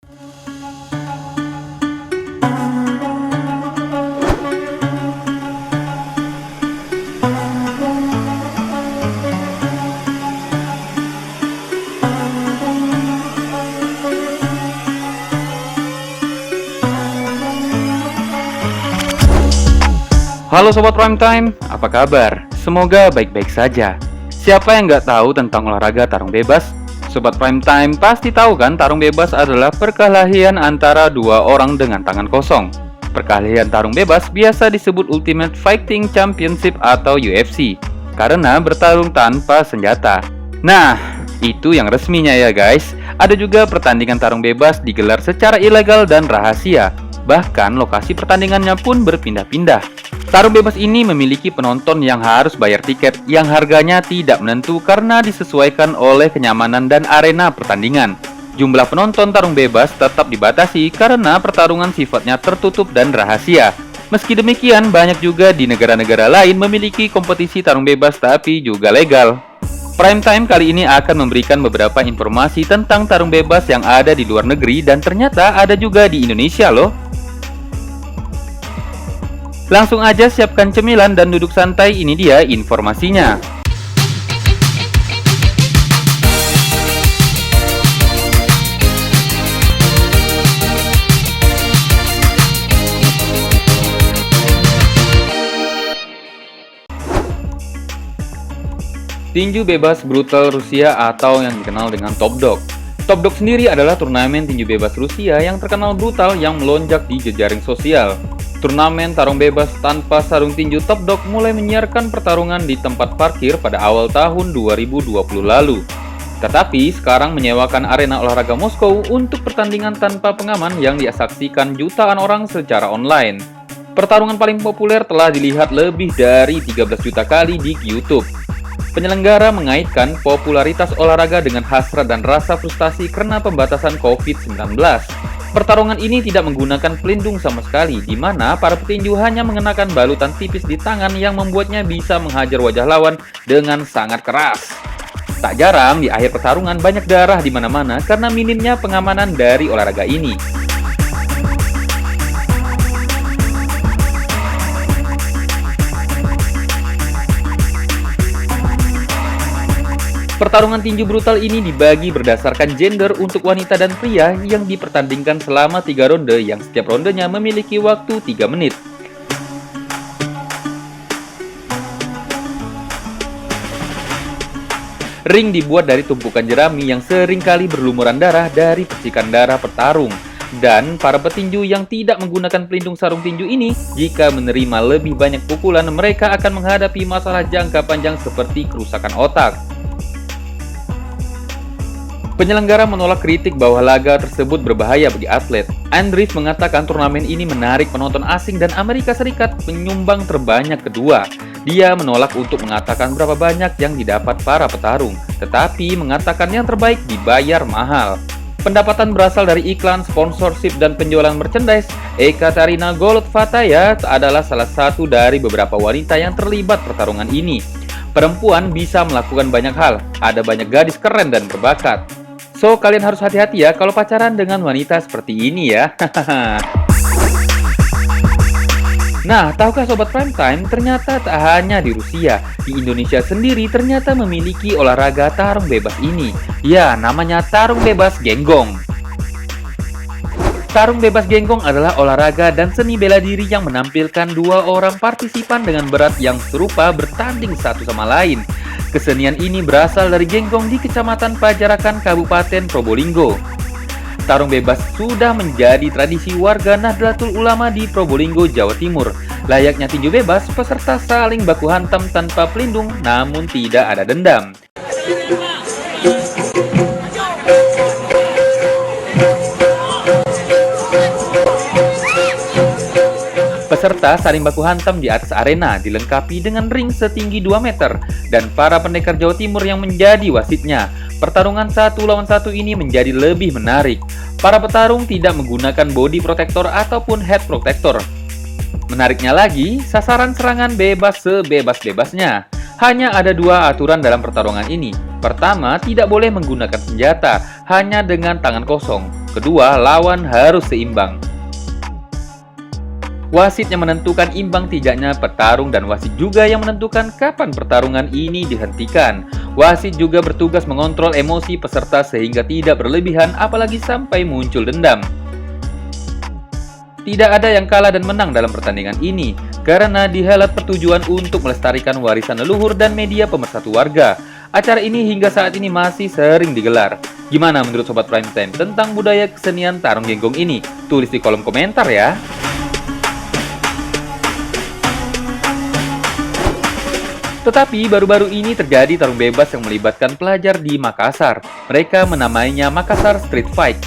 Halo Sobat Prime Time, apa kabar? Semoga baik-baik saja. Siapa yang nggak tahu tentang olahraga tarung bebas? Sobat Prime Time pasti tahu kan, tarung bebas adalah perkelahian antara dua orang dengan tangan kosong. Perkelahian tarung bebas biasa disebut Ultimate Fighting Championship atau UFC, karena bertarung tanpa senjata. Nah, itu yang resminya ya guys. Ada juga pertandingan tarung bebas digelar secara ilegal dan rahasia. Bahkan lokasi pertandingannya pun berpindah-pindah. Tarung bebas ini memiliki penonton yang harus bayar tiket yang harganya tidak menentu karena disesuaikan oleh kenyamanan dan arena pertandingan. Jumlah penonton tarung bebas tetap dibatasi karena pertarungan sifatnya tertutup dan rahasia. Meski demikian, banyak juga di negara-negara lain memiliki kompetisi tarung bebas tapi juga legal. Prime Time kali ini akan memberikan beberapa informasi tentang tarung bebas yang ada di luar negeri dan ternyata ada juga di Indonesia loh. Langsung aja siapkan cemilan dan duduk santai, ini dia informasinya. Tinju bebas brutal Rusia atau yang dikenal dengan Top Dog. Top Dog sendiri adalah turnamen tinju bebas Rusia yang terkenal brutal yang melonjak di jejaring sosial. Turnamen tarung bebas tanpa sarung tinju Top Dog mulai menyiarkan pertarungan di tempat parkir pada awal tahun 2020 lalu. Tetapi sekarang menyewakan arena olahraga Moskow untuk pertandingan tanpa pengaman yang disaksikan jutaan orang secara online. Pertarungan paling populer telah dilihat lebih dari 13 juta kali di YouTube. Penyelenggara mengaitkan popularitas olahraga dengan hasrat dan rasa frustasi karena pembatasan COVID-19. Pertarungan ini tidak menggunakan pelindung sama sekali, di mana para petinju hanya mengenakan balutan tipis di tangan yang membuatnya bisa menghajar wajah lawan dengan sangat keras. Tak jarang di akhir pertarungan banyak darah di mana-mana karena minimnya pengamanan dari olahraga ini. Pertarungan tinju brutal ini dibagi berdasarkan gender untuk wanita dan pria yang dipertandingkan selama 3 ronde yang setiap rondenya memiliki waktu 3 menit. Ring dibuat dari tumpukan jerami yang seringkali berlumuran darah dari percikan darah petarung. Dan para petinju yang tidak menggunakan pelindung sarung tinju ini, jika menerima lebih banyak pukulan, mereka akan menghadapi masalah jangka panjang seperti kerusakan otak. Penyelenggara menolak kritik bahwa laga tersebut berbahaya bagi atlet. Andrews mengatakan turnamen ini menarik penonton asing dan Amerika Serikat penyumbang terbanyak kedua. Dia menolak untuk mengatakan berapa banyak yang didapat para petarung, tetapi mengatakan yang terbaik dibayar mahal. Pendapatan berasal dari iklan, sponsorship, dan penjualan merchandise. Ekaterina Golotvataya adalah salah satu dari beberapa wanita yang terlibat pertarungan ini. Perempuan bisa melakukan banyak hal, ada banyak gadis keren dan berbakat. So, kalian harus hati-hati ya kalau pacaran dengan wanita seperti ini ya. Nah, tahukah Sobat Prime Time, ternyata tak hanya di Rusia, di Indonesia sendiri ternyata memiliki olahraga tarung bebas ini. Ya, namanya tarung bebas genggong. Tarung bebas genggong adalah olahraga dan seni bela diri yang menampilkan 2 orang partisipan dengan berat yang serupa bertanding satu sama lain. Kesenian ini berasal dari genggong di Kecamatan Pajarakan, Kabupaten Probolinggo. Tarung bebas sudah menjadi tradisi warga Nahdlatul Ulama di Probolinggo, Jawa Timur. Layaknya tinju bebas, peserta saling baku hantam tanpa pelindung, namun tidak ada dendam. Peserta saling baku hantam di atas arena, dilengkapi dengan ring setinggi 2 meter, dan para pendekar Jawa Timur yang menjadi wasitnya. Pertarungan 1 lawan 1 ini menjadi lebih menarik. Para petarung tidak menggunakan body protector ataupun head protector. Menariknya lagi, sasaran serangan bebas sebebas-bebasnya. Hanya ada dua aturan dalam pertarungan ini. Pertama, tidak boleh menggunakan senjata, hanya dengan tangan kosong. Kedua, lawan harus seimbang. Wasit yang menentukan imbang tidaknya petarung dan wasit juga yang menentukan kapan pertarungan ini dihentikan. Wasit juga bertugas mengontrol emosi peserta sehingga tidak berlebihan apalagi sampai muncul dendam. Tidak ada yang kalah dan menang dalam pertandingan ini karena dihelat pertujuan untuk melestarikan warisan leluhur dan media pemersatu warga. Acara ini hingga saat ini masih sering digelar. Gimana menurut Sobat Prime Time tentang budaya kesenian Tarung Genggong ini? Tulis di kolom komentar ya. Tetapi baru-baru ini terjadi tarung bebas yang melibatkan pelajar di Makassar. Mereka menamainya Makassar Street Fight.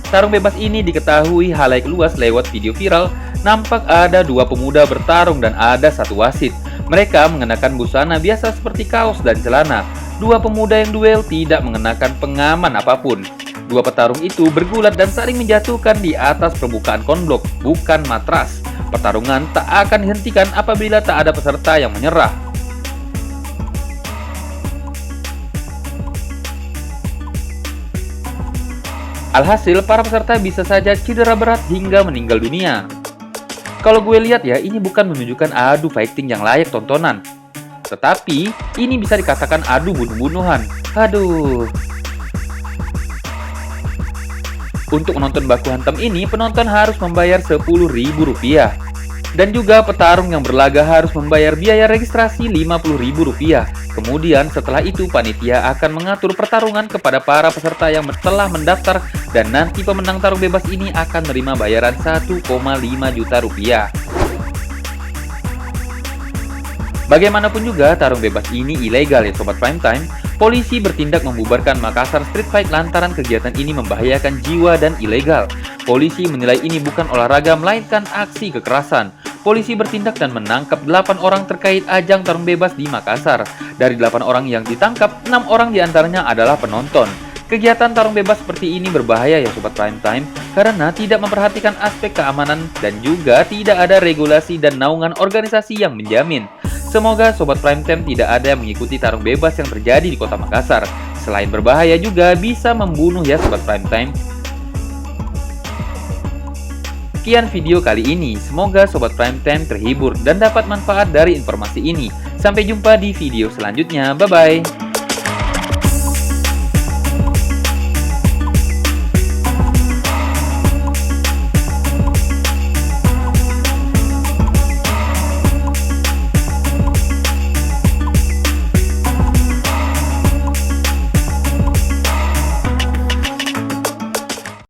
Tarung bebas ini diketahui halayak luas lewat video viral. Nampak ada dua pemuda bertarung dan ada satu wasit. Mereka mengenakan busana biasa seperti kaos dan celana. Dua pemuda yang duel tidak mengenakan pengaman apapun. Dua petarung itu bergulat dan saling menjatuhkan di atas permukaan konblok, bukan matras. Pertarungan tak akan dihentikan apabila tak ada peserta yang menyerah. Alhasil, para peserta bisa saja cedera berat hingga meninggal dunia. Kalau gue lihat ya, ini bukan menunjukkan adu fighting yang layak tontonan. Tetapi, ini bisa dikatakan adu bunuh-bunuhan. Aduh. Untuk menonton baku hantam ini, penonton harus membayar Rp10.000. Dan juga petarung yang berlaga harus membayar biaya registrasi Rp50.000. Kemudian setelah itu panitia akan mengatur pertarungan kepada para peserta yang telah mendaftar dan nanti pemenang tarung bebas ini akan menerima bayaran Rp1,5 juta. Bagaimanapun juga tarung bebas ini ilegal ya Sobat Prime Time. Polisi bertindak membubarkan Makassar Street Fight lantaran kegiatan ini membahayakan jiwa dan ilegal. Polisi menilai ini bukan olahraga melainkan aksi kekerasan. Polisi bertindak dan menangkap 8 orang terkait ajang tarung bebas di Makassar. Dari 8 orang yang ditangkap, 6 orang diantaranya adalah penonton. Kegiatan tarung bebas seperti ini berbahaya ya Sobat Prime Time karena tidak memperhatikan aspek keamanan dan juga tidak ada regulasi dan naungan organisasi yang menjamin. Semoga Sobat Prime Time tidak ada yang mengikuti tarung bebas yang terjadi di kota Makassar. Selain berbahaya juga bisa membunuh ya Sobat Prime Time. Sekian video kali ini, semoga Sobat Prime Time terhibur dan dapat manfaat dari informasi ini. Sampai jumpa di video selanjutnya, bye-bye!